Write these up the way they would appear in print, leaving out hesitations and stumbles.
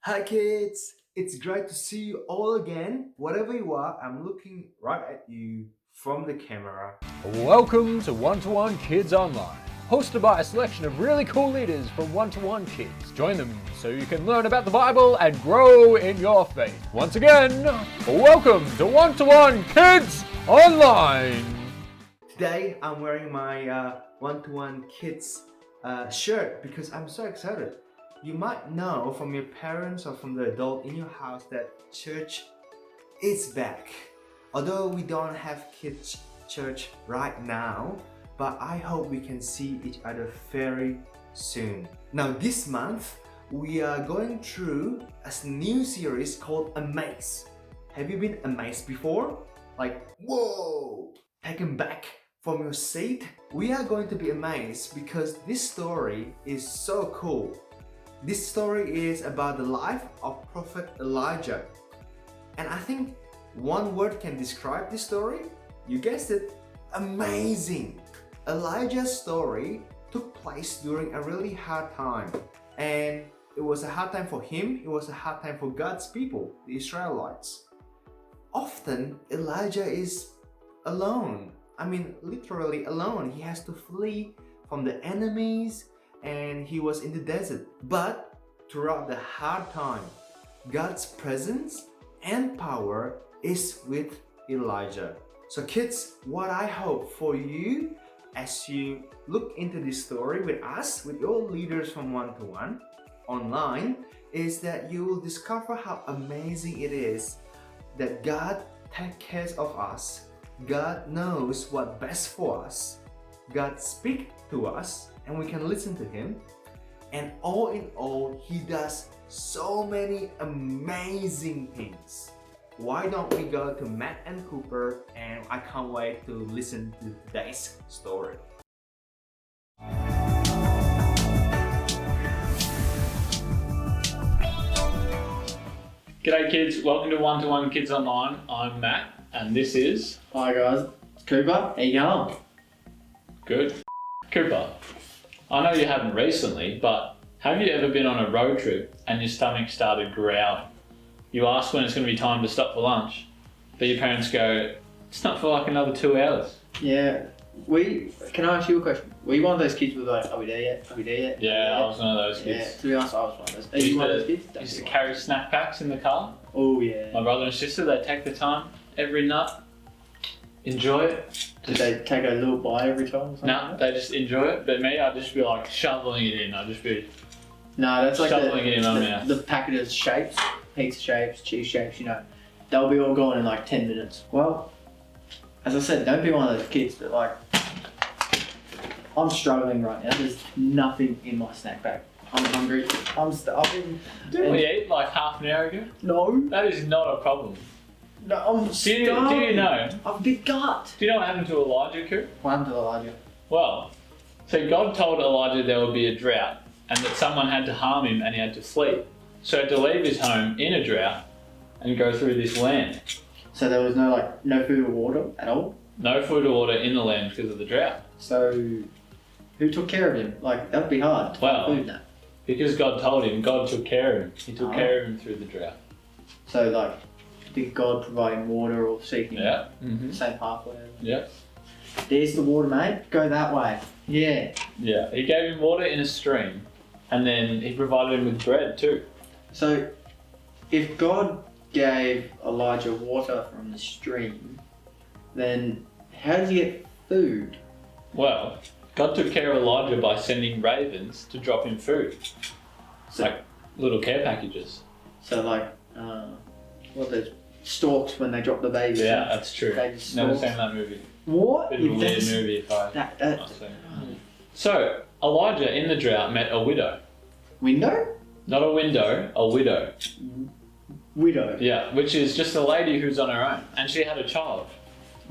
Hi kids, it's great to see you all again. Whatever you are, I'm looking right at you from the camera. Welcome to One-to-One Kids Online, hosted by a selection of really cool leaders from One-to-One Kids. Join them so you can learn about the Bible and grow in your faith. Once again, welcome to One-to-One Kids Online. Today, I'm wearing my one-to-one kids shirt because I'm so excited. You might know from your parents or from the adult in your house that church is back. Although we don't have kids church right now, but I hope we can see each other very soon. Now this month, we are going through a new series called Amaze. Have you been amazed before? Like, whoa! Taken back from your seat? We are going to be amazed because this story is so cool. This story is about the life of Prophet Elijah. And I think one word can describe this story. You guessed it, amazing. Elijah's story took place during a really hard time. And it was a hard time for him, it was a hard time for God's people, the Israelites. Often, Elijah is alone. I mean, literally alone. He has to flee from the enemies and he was in the desert. But throughout the hard time, God's presence and power is with Elijah. So kids, what I hope for you as you look into this story with us, with your leaders from One-to-One online, is that you will discover how amazing it is that God takes care of us. God knows what's best for us. God speaks to us and we can listen to Him. And all in all, He does so many amazing things. Why don't we go to Matt and Cooper, and I can't wait to listen to today's story. G'day kids, welcome to One-to-One Kids Online. I'm Matt and this is... Hi guys, it's Cooper. How you going? Good. Cooper, I know you haven't recently, but have you ever been on a road trip and your stomach started growling? You ask when it's going to be time to stop for lunch, but your parents go, it's not for like another 2 hours. Yeah, can I ask you a question? Were you one of those kids with like, are we there yet? Are we there yet? Yeah, I was one of those Yeah, kids. to be honest, I was one of those. Are you one of those kids? Used to carry snack packs in the car. Oh yeah. My brother and sister, they take the time, every nut, enjoy it. Did they take a little bite every time or something? No, they just enjoy it, but me, I'd just be like shoveling it in. I'd just be No, that's like shoveling it in my mouth. the packet of shapes, pizza shapes, cheese shapes, you know. They'll be all gone in like 10 minutes. Well, as I said, don't be one of those kids that like, I'm struggling right now. There's nothing in my snack bag. I'm hungry. I'm starving. Didn't we eat like half an hour ago? No. That is not a problem. No, I'm Do starving. you know? I've been gut. Do you know what happened to Elijah, Coop? What happened to Elijah? Well, so God told Elijah there would be a drought and that someone had to harm him and he had to flee. So he had to leave his home in a drought and go through this land. So there was no food or water at all? No food or water in the land because of the drought. So who took care of him? Like, that would be hard to Well, find food now. Because God told him, God took care of him. He took Oh. care of him through the drought. So like, did God provide him water or seeking Yeah. the same pathway? Yeah. There's the water, mate. Go that way. Yeah. Yeah. He gave him water in a stream and then he provided him with bread too. So if God gave Elijah water from the stream, then how did he get food? Well, God took care of Elijah by sending ravens to drop him food. So, Like little care packages. so like, what those storks when they drop the babies? Yeah, that's true. Baby Never storks. seen that movie. What? Bit of a weird That's- movie if I That, not seen it. So, Elijah in the drought met a widow. window? Not a window, a widow. Widow. Yeah, which is just a lady who's on her own. And she had a child.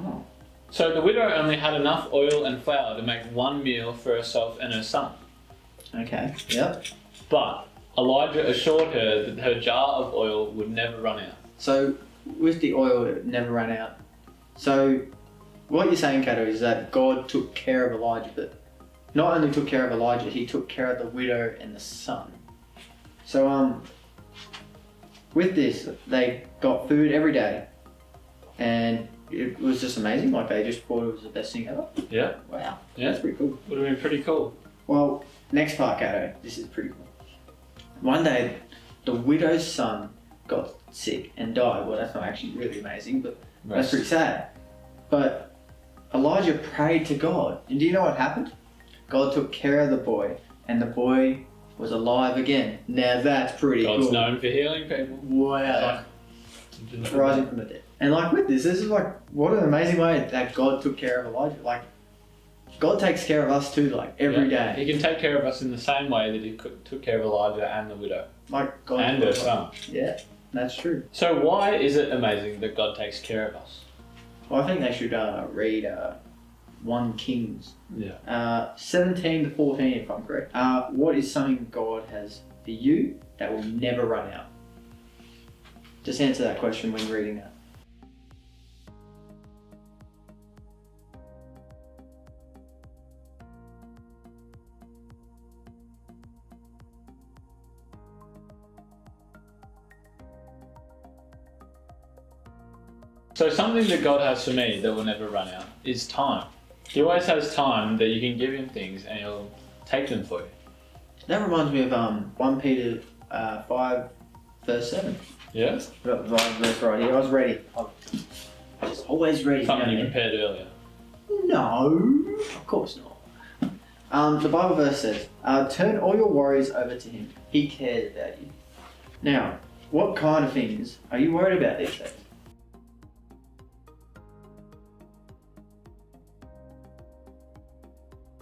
Oh. So the widow only had enough oil and flour to make one meal for herself and her son. Okay. Yep. But Elijah assured her that her jar of oil would never run out. So with the oil, it never ran out. So what you're saying, Kato, is that God took care of Elijah, but not only took care of Elijah, he took care of the widow and the son. So with this, they got food every day, and it was just amazing. Like they just thought it was the best thing ever. Yeah. Wow. Yeah. That's pretty cool. Would have been pretty cool. Well, next part, Kato. This is pretty cool. One day, the widow's son got sick and died. Well, that's not actually really amazing, but that's pretty sad. But Elijah prayed to God, and do you know what happened? God took care of the boy, and the boy was alive again. Now that's pretty God's cool. known for healing people. Wow. Rising from the dead. And like with this is like, what an amazing way that God took care of Elijah. Like, God takes care of us too, like every day. He can take care of us in the same way that he took care of Elijah and the widow. Like God And her son. Yeah, that's true. So why is it amazing that God takes care of us? Well, I think they should read 1 Kings. Yeah. 17 to 14 if I'm correct. What is something God has for you that will never run out? Just answer that question when reading that. So something that God has for me that will never run out is time. He always has time that you can give him things and he'll take them for you. That reminds me of 1 Peter 5 verse 7. Yes? I've got the verse right here. I was ready. I'm just always ready. Something you prepared earlier. No, of course not. The Bible verse says, turn all your worries over to him. He cares about you. Now, what kind of things are you worried about these days?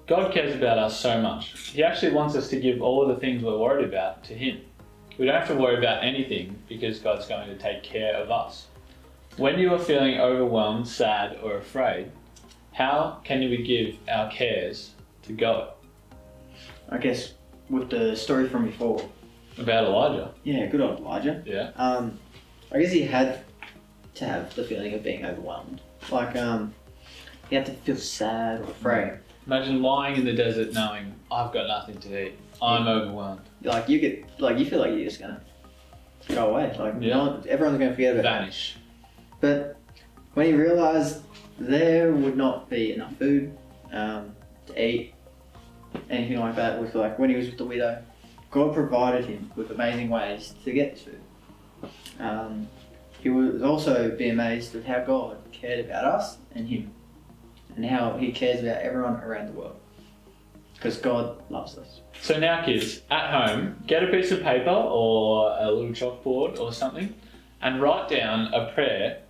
God cares about us so much. He actually wants us to give all of the things we're worried about to him. We don't have to worry about anything because God's going to take care of us. When you are feeling overwhelmed, sad, or afraid, how can we give our cares to God? I guess with the story from before. About Elijah. Yeah, good old Elijah. Yeah. I guess he had to have the feeling of being overwhelmed. Like, he had to feel sad or afraid. Imagine lying in the desert knowing I've got nothing to eat. I'm overwhelmed. Like you feel like you're just gonna go away. Like everyone's gonna forget about it. Vanish. But when he realised there would not be enough food to eat, anything like that, with like when he was with the widow, God provided him with amazing ways to get this food. He would also be amazed at how God cared about us and him, and how he cares about everyone around the world. Because God loves us. So now kids, at home, get a piece of paper or a little chalkboard or something and write down a prayer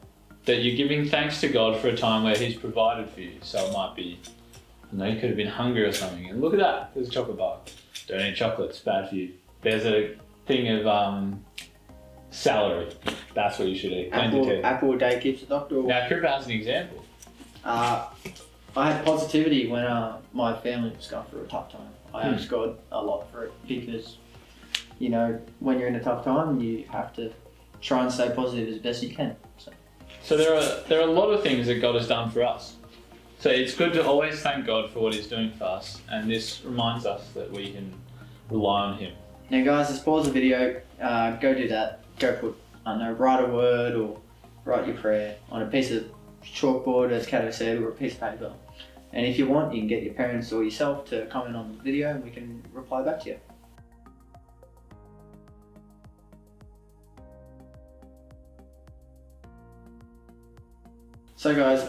that you're giving thanks to God for a time where he's provided for you. So it might be, I know you could have been hungry or something, and look at that, there's a chocolate bar. Don't eat chocolate, it's bad for you. There's a thing of celery, that's what you should eat. Apple a day keeps the doctor away. Now Cooper has an example. I had positivity when my family was going through a tough time. I asked God a lot for it because, you know, when you're in a tough time, you have to try and stay positive as best you can. So there are a lot of things that God has done for us. So it's good to always thank God for what he's doing for us, and this reminds us that we can rely on him. Now guys, let's pause the video, go do that. Go put, I don't know, write a word or write your prayer on a piece of chalkboard, as Kato said, or a piece of paper. And if you want, you can get your parents or yourself to comment on the video and we can reply back to you. So guys,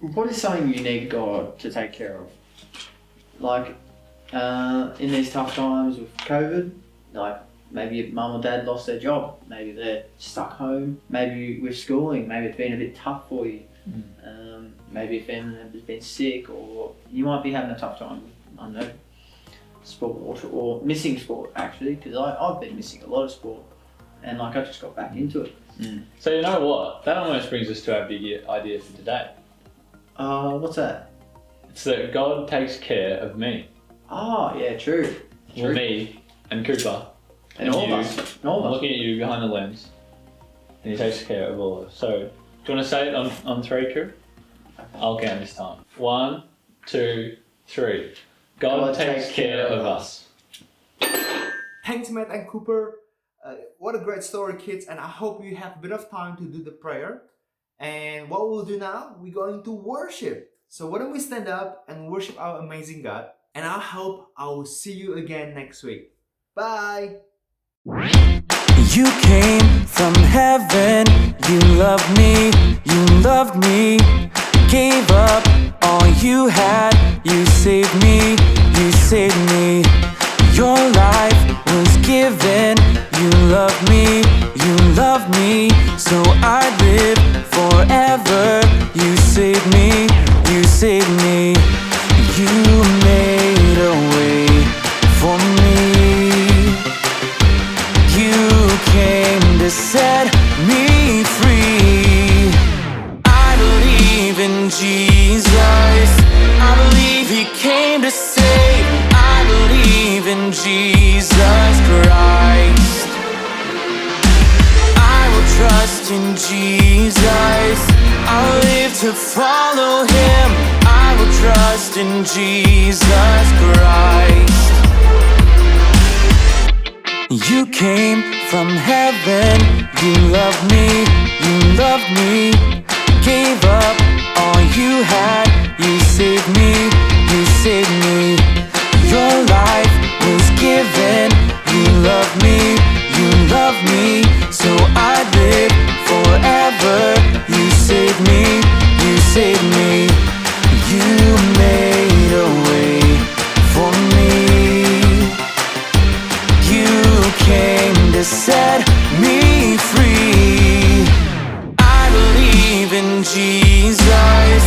what is something you need God to take care of? Like, in these tough times with COVID, like maybe your mum or dad lost their job, maybe they're stuck home, maybe with schooling, maybe it's been a bit tough for you. Maybe a family member's been sick, or you might be having a tough time with, I don't know, sport or missing sport actually, because I've been missing a lot of sport and like I just got back into it. So you know what? That almost brings us to our big idea for today. What's that? It's that God takes care of me. Oh, yeah, true. Well, me and Cooper. And all of us. And all I'm of us. looking at you behind the lens. And he takes care of all of us. So, do you want to say it on 3, Coop? Okay. I'll count this time. 1, 2, 3. God takes care of us. Thanks, Matt and Cooper. What a great story, kids. And I hope you have a bit of time to do the prayer. And what we'll do now, we're going to worship. So why don't we stand up and worship our amazing God? And I hope I will see you again next week. Bye. You came from heaven, you loved me, gave up all you had, you saved me, your life was given, you loved me, so I live forever, you saved me, you made a way for me. You came to set me free. I believe in Jesus. I believe He came to save. I believe in Jesus Christ. I will trust in Jesus. I'll live to follow Him. I will trust in Jesus Christ. You came from heaven, you loved me, gave up all you had, you saved me, your life was given, you loved me, so I live forever, you saved me, you made a way for me. You came to set me free. I believe in Jesus.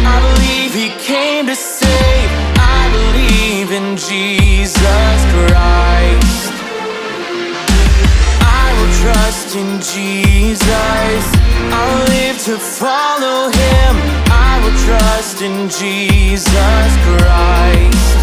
I believe He came to save. I believe in Jesus Christ. I will trust in Jesus. I'll live to follow Him. I will trust in Jesus Christ.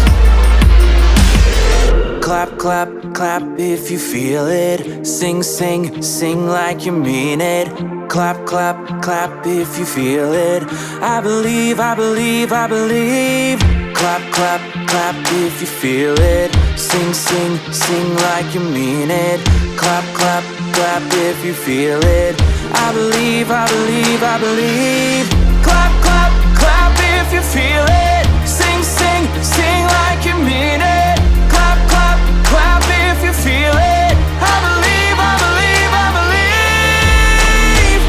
Clap, clap, clap if you feel it. Sing, sing, sing like you mean it. Clap, clap, clap if you feel it. I believe, I believe, I believe. Clap, clap, clap if you feel it. Sing, sing, sing like you mean it. Clap, clap, clap if you feel it. I believe, I believe, I believe. Clap, clap, clap if you feel it. Sing, sing, sing like you mean it. Clap, clap, clap if you feel it. I believe, I believe, I believe.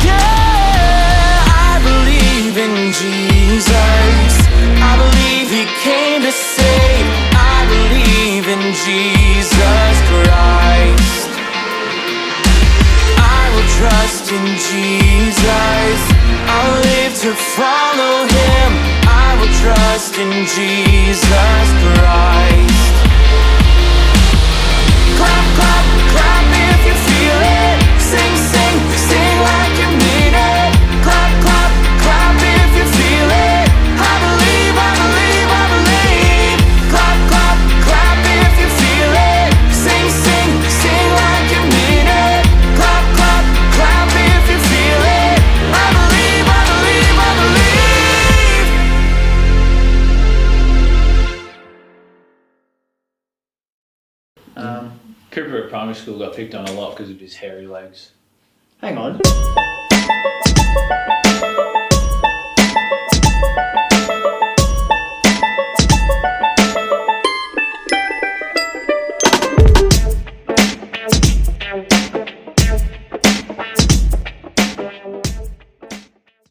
Yeah, I believe in Jesus. I believe He came to save. I believe in Jesus Christ. I will trust in Jesus. I'll live to follow Him. I will trust in Jesus Christ. Clap, clap, clap if you feel it. Sing, sing, sing like you mean it. Clap, clap, clap if you feel it. I believe, I believe, I believe. Clap, clap, clap if you feel it. Sing, sing, sing like you mean it. Clap, clap, clap if you feel it. I believe, I believe, I believe. Cooper at primary school got picked on a lot because of his hairy legs. Hang on.